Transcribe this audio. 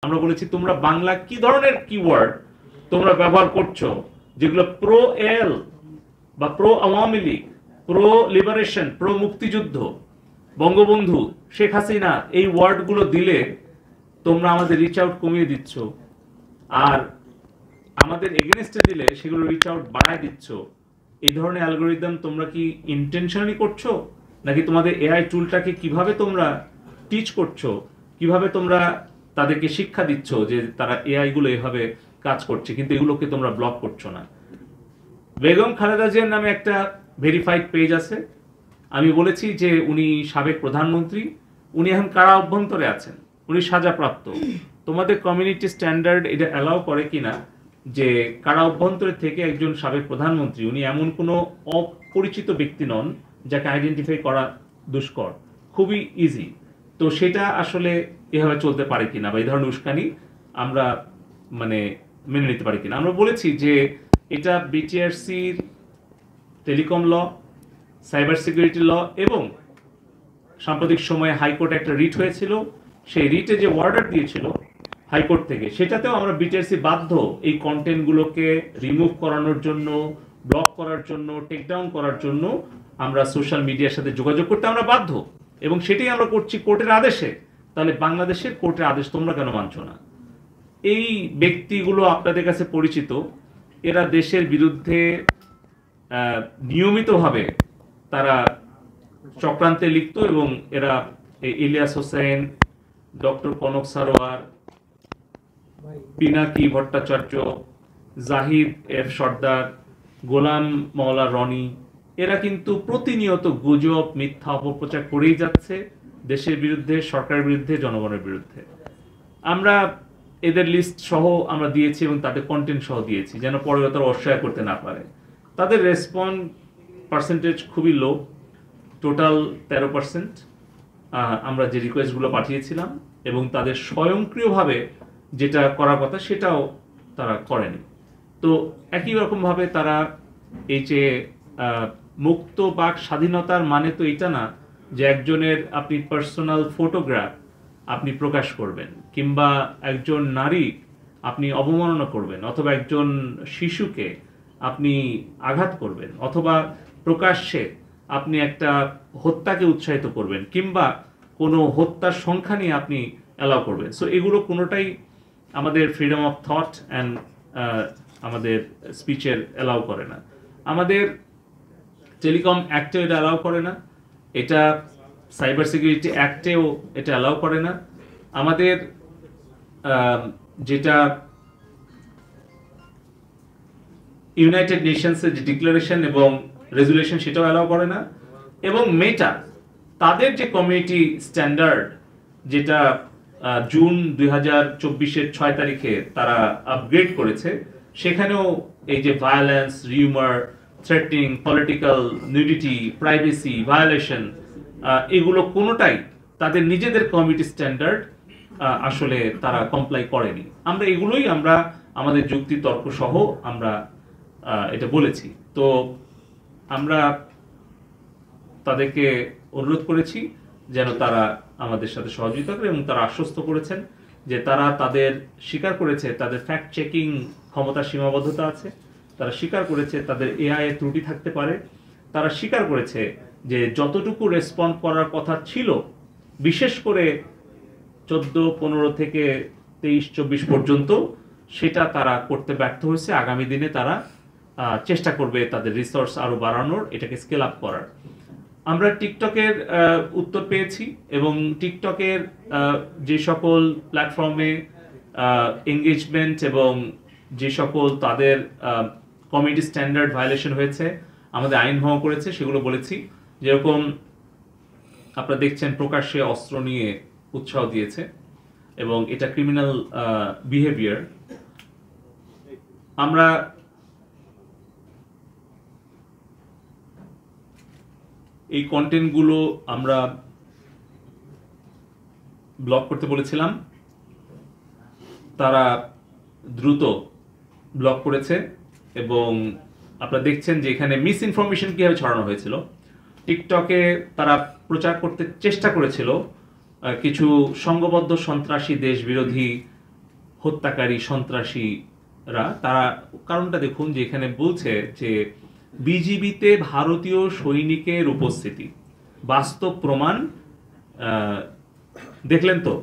আমরা বলেছি তোমরা বাংলা কি ধরনের কিওয়ার্ড তোমরা ব্যবহার করছো যেগুলো প্রো এল বা pro Awami League, pro liberation, pro মুক্তিযুদ্ধ, বঙ্গবন্ধু, শেখ হাসিনা, এই ওয়ার্ডগুলো দিলে তোমরা আমাদের রিচ আউট কমিয়ে দিচ্ছ, আর আমাদের এগেনস্টে দিলে সেগুলো রিচ আউট বাড়ায় দিচ্ছ। এই ধরনের অ্যালগোরিদম তোমরা কি ইন্টেনশনালি করছো, নাকি তোমাদের এআই টুলটাকে কিভাবে তোমরা টিচ করছো, কিভাবে তোমরা তাদেরকে শিক্ষা দিচ্ছ যে তারা এআই গুলো এভাবে কাজ করছে, কিন্তু এগুলোকে তোমরা ব্লক করছো না। বেগম খালেদা জিয়ার নামে একটা ভেরিফাইড পেজ আছে। আমি বলেছি যে উনি সাবেক প্রধানমন্ত্রী, উনি এখন কারা অভ্যন্তরে আছেন, উনি সাজাপ্রাপ্ত। তোমাদের কমিউনিটি স্ট্যান্ডার্ড এটা অ্যালাউ করে কিনা যে কারা অভ্যন্তরে থেকে একজন সাবেক প্রধানমন্ত্রী, উনি এমন কোনো অপরিচিত ব্যক্তি নন যাকে আইডেন্টিফাই করা দুষ্কর, খুবই ইজি। তো সেটা আসলে এভাবে চলতে পারে কিনা, বা এই ধরনের উস্কানি আমরা মানে মেনে নিতে পারি কিনা। আমরা বলেছি যে এটা বিটিআরসির টেলিকম ল, সাইবার সিকিউরিটি ল, এবং সাম্প্রতিক সময়ে হাইকোর্টে একটা রিট হয়েছিল, সেই রিটে যে অর্ডার দিয়েছিল হাইকোর্ট থেকে, সেটাতেও আমরা বিটিআরসি বাধ্য এই কন্টেন্টগুলোকে রিমুভ করানোর জন্য, ব্লক করার জন্য, টেকডাউন করার জন্য আমরা সোশ্যাল মিডিয়ার সাথে যোগাযোগ করতে আমরা বাধ্য, এবং সেটাই আমরা করছি কোর্টের আদেশে। তাহলে বাংলাদেশের কোর্টের আদেশ তোমরা কেন মানছো না? এই ব্যক্তিগুলো আপনাদের কাছে পরিচিত, এরা দেশের বিরুদ্ধে নিয়মিতভাবে তারা চক্রান্তে লিপ্ত, এবং এরা ইলিয়াস হোসেন, ডক্টর কনক সারোয়ার, পিনাকি ভট্টাচার্য, জাহিদ এফ সর্দার, গোলাম মওলা রনি, এরা কিন্তু প্রতিনিয়ত গুজব, মিথ্যা অপপ্রচার করেই যাচ্ছে দেশের বিরুদ্ধে, সরকারের বিরুদ্ধে, জনগণের বিরুদ্ধে। আমরা এদের লিস্ট সহ আমরা দিয়েছি এবং তাদের কন্টেন্ট সহ দিয়েছি, যেন পরে তারা অস্বীকার করতে না পারে। তাদের রেসপন্স পার্সেন্টেজ খুবই লো, টোটাল 13%। আমরা যে রিকোয়েস্টগুলো পাঠিয়েছিলাম এবং তাদের স্বয়ংক্রিয়ভাবে যেটা করার কথা সেটাও তারা করেনি। তো একই রকমভাবে তারা এই যে মুক্ত বাক স্বাধীনতার মানে তো এটা না যে একজনের আপনি পার্সোনাল ফটোগ্রাফ আপনি প্রকাশ করবেন, কিংবা একজন নারী আপনি অবমাননা করবেন, অথবা একজন শিশুকে আপনি আঘাত করবেন, অথবা প্রকাশ্যে আপনি একটা হত্যাকে উৎসাহিত করবেন, কিংবা কোনো হত্যার সংখ্যা নিয়ে আপনি অ্যালাউ করবেন। সো এগুলো কোনোটাই আমাদের ফ্রিডম অফ থট অ্যান্ড আমাদের স্পিচের অ্যালাউ করে না। আমাদের টেলিকম অ্যাক্টেও এটা অ্যালাউ করে না, এটা সাইবার সিকিউরিটি অ্যাক্টেও এটা অ্যালাউ করে না, আমাদের যেটা ইউনাইটেড নেশনসের যে ডিক্লারেশন এবং রেজুলেশন সেটাও অ্যালাউ করে না, এবং মেটা তাদের যে কমিউনিটি স্ট্যান্ডার্ড যেটা জুন 2024-এর 6 তারিখে তারা আপগ্রেড করেছে, সেখানেও এই যে violence, rumour, threatening, political nudity, privacy violation, এগুলো কোনোটাই তাদের নিজেদের কমিউনিটি স্ট্যান্ডার্ড আসলে তারা কমপ্লাই করেনি। আমরা এগুলোই আমরা আমাদের যুক্তি তর্ক সহ আমরা এটা বলেছি। তো আমরা তাদেরকে অনুরোধ করেছি যেন তারা আমাদের সাথে সহযোগিতা করে, এবং তারা আশ্বস্ত করেছেন যে তারা তাদের স্বীকার করেছে তাদের ফ্যাক্ট চেকিং ক্ষমতার সীমাবদ্ধতা আছে, তারা স্বীকার করেছে তাদের এআই এর ত্রুটি থাকতে পারে, তারা স্বীকার করেছে যে যতটুকু রেসপন্ড করার কথা ছিল, বিশেষ করে 14, 15 থেকে 23, 24 পর্যন্ত, সেটা তারা করতে ব্যর্থ হয়েছে। আগামী দিনে তারা চেষ্টা করবে তাদের রিসোর্স আরো বাড়ানোর, এটাকে স্কেল আপ করার। আমরা টিকটকের উত্তর পেয়েছি, এবং টিকটকের যে সকল প্ল্যাটফর্মে এঙ্গেজমেন্ট এবং যে সকল তাদের কমিউনিটি স্ট্যান্ডার্ড ভায়োলেশন হয়েছে, আমাদের আইন ভঙ্গ করেছে, সেগুলো বলেছি। যেরকম আপনারা দেখছেন প্রকাশ্যে অস্ত্র নিয়ে উৎসাহ দিয়েছে, এবং এটা ক্রিমিনাল বিহেভিয়ার। আমরা এই কন্টেন্টগুলো আমরা ব্লক করতে বলেছিলাম, তারা দ্রুত ব্লক করেছে, এবং আপনারা দেখছেন যে এখানে মিস ইনফরমেশন কিভাবে ছড়ানো হয়েছিল। টিকটকে তারা প্রচার করতে চেষ্টা করেছিল কিছু সংঘবদ্ধ সন্ত্রাসী দেশ বিরোধী হত্যাকারী সন্ত্রাসীরা, তারা কারণটা দেখুন যে এখানে বলছে যে বিজিবিতে ভারতীয় সৈনিকের উপস্থিতি বাস্তব প্রমাণ। দেখলেন তো